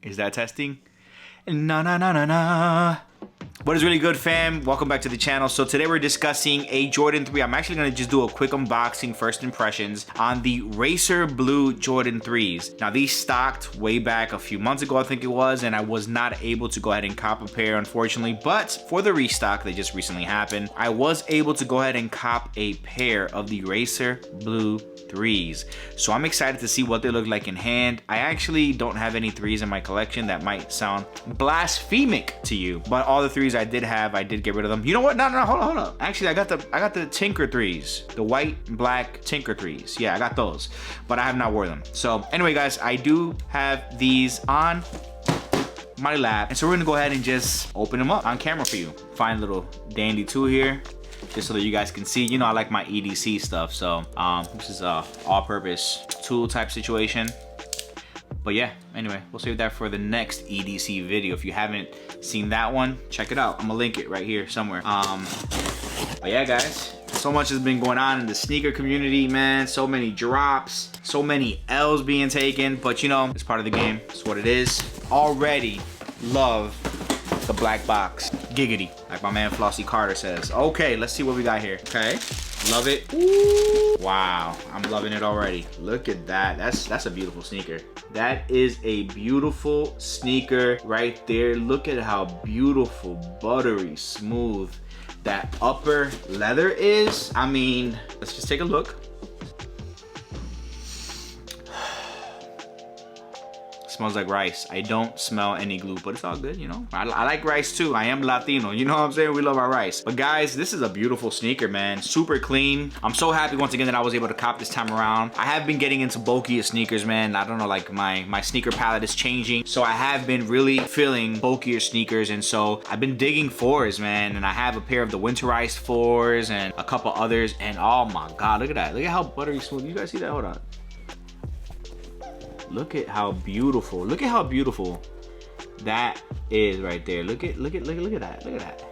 Is that testing? Na na na na na. What is really good, fam? Welcome back to the channel. So today we're discussing a Jordan 3. I'm actually gonna just do a quick unboxing, first impressions on the Racer Blue Jordan 3s. Now these stocked way back a few months ago, I think it was, and I was not able to go ahead and cop a pair, unfortunately. But for the restock that just recently happened, I was able to go ahead and cop a pair of the Racer Blue 3s. So I'm excited to see what they look like in hand. I actually don't have any 3s in my collection. That might sound blasphemic to you, but all the 3s I did have, I did get rid of them. You know what? No, hold on. Actually, I got the Tinker 3s, the white and black Tinker 3s. Yeah, I got those, but I have not worn them. So anyway, guys, I do have these on my lap, and so we're gonna go ahead and just open them up on camera for you. Find a little dandy tool here, just so that you guys can see. You know, I like my EDC stuff, so this is a all-purpose tool type situation. But yeah, anyway, we'll save that for the next EDC video. If you haven't seen that one, check it out. I'm gonna link it right here somewhere. But yeah, guys, so much has been going on in the sneaker community, man. So many drops, so many L's being taken, but you know, it's part of the game. It's what it is. Already love the black box. Giggity, like my man Flossie Carter says. Okay, let's see what we got here. Okay, love it. Ooh. Wow, I'm loving it already. Look at that. That's a beautiful sneaker. That is a beautiful sneaker right there. Look at how beautiful, buttery, smooth that upper leather is. I mean, let's just take a look. Smells like rice. I don't smell any glue, but it's all good, you know. I like rice too. I am Latino, you know what I'm saying? We love our rice. But guys, this is a beautiful sneaker, man. Super clean. I'm so happy once again that I was able to cop this time around. I have been getting into bulkier sneakers, man. I don't know, like my sneaker palette is changing. So I have been really feeling bulkier sneakers, and so I've been digging 4s, man. And I have a pair of the winterized 4s and a couple others, and oh my God, look at that. Look at how buttery smooth. You guys see that? Hold on. Look at how beautiful. Look at how beautiful that is right there. Look at that. Look at that.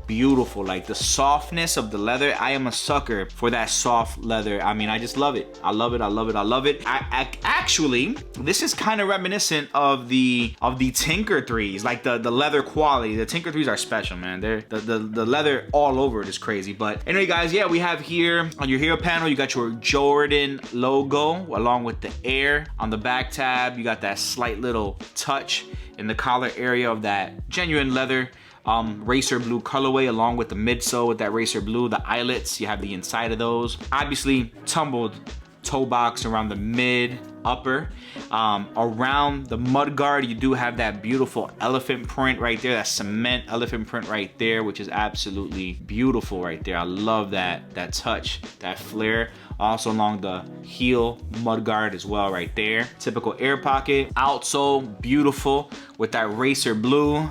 Beautiful. Like the softness of the leather. I am a sucker for that soft leather. I mean, I just love it. I love it. I love it. I love it. Actually, this is kind of reminiscent of the Tinker 3s, like the leather quality. The Tinker 3s are special, man. They're the leather all over it is crazy. But anyway, guys, yeah, we have here on your hero panel, you got your Jordan logo along with the Air. On the back tab, you got that slight little touch in the collar area of that genuine leather Racer Blue colorway, along with the midsole with that Racer Blue. The eyelets, you have the inside of those. Obviously, tumbled toe box around the mid upper. Around the mudguard, you do have that beautiful elephant print right there, that cement elephant print right there, which is absolutely beautiful right there. I love that touch, that flare. Also along the heel mudguard as well right there. Typical air pocket. Outsole, beautiful with that Racer Blue.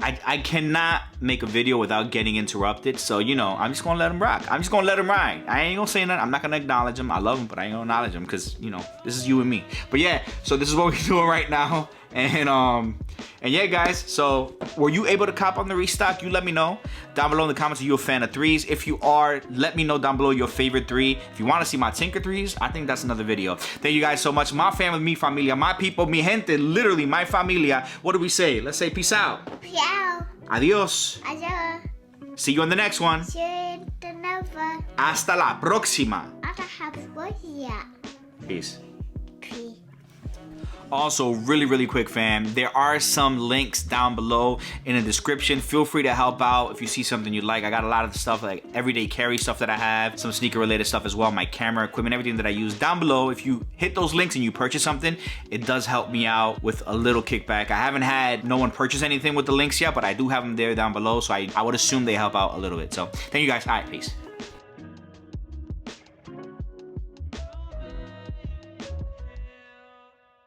I cannot make a video without getting interrupted, so you know, I'm just gonna let him rock. I'm just gonna let him ride. I ain't gonna say nothing. I'm not gonna acknowledge him. I love him, but I ain't gonna acknowledge him because, you know, this is you and me. But yeah, so this is what we're doing right now. And yeah, guys, so were you able to cop on the restock? You let me know down below in the comments if you're a fan of 3s. If you are, let me know down below your favorite 3. If you want to see my Tinker 3s, I think that's another video. Thank you guys so much. My family, mi familia, my people, mi gente, literally my familia. What do we say? Let's say peace out. Peace out. Adios. Adios. See you on the next one. See you in the next one. Hasta la próxima. Peace. Peace. Also, really quick, fam, there are some links down below in the description. Feel free to help out if you see something you like. I got a lot of the stuff, like everyday carry stuff that I have, some sneaker related stuff as well, my camera equipment, everything that I use down below. If you hit those links and you purchase something, it does help me out with a little kickback. I haven't had no one purchase anything with the links yet, but I do have them there down below, so I would assume they help out a little bit. So thank you guys. All right, peace.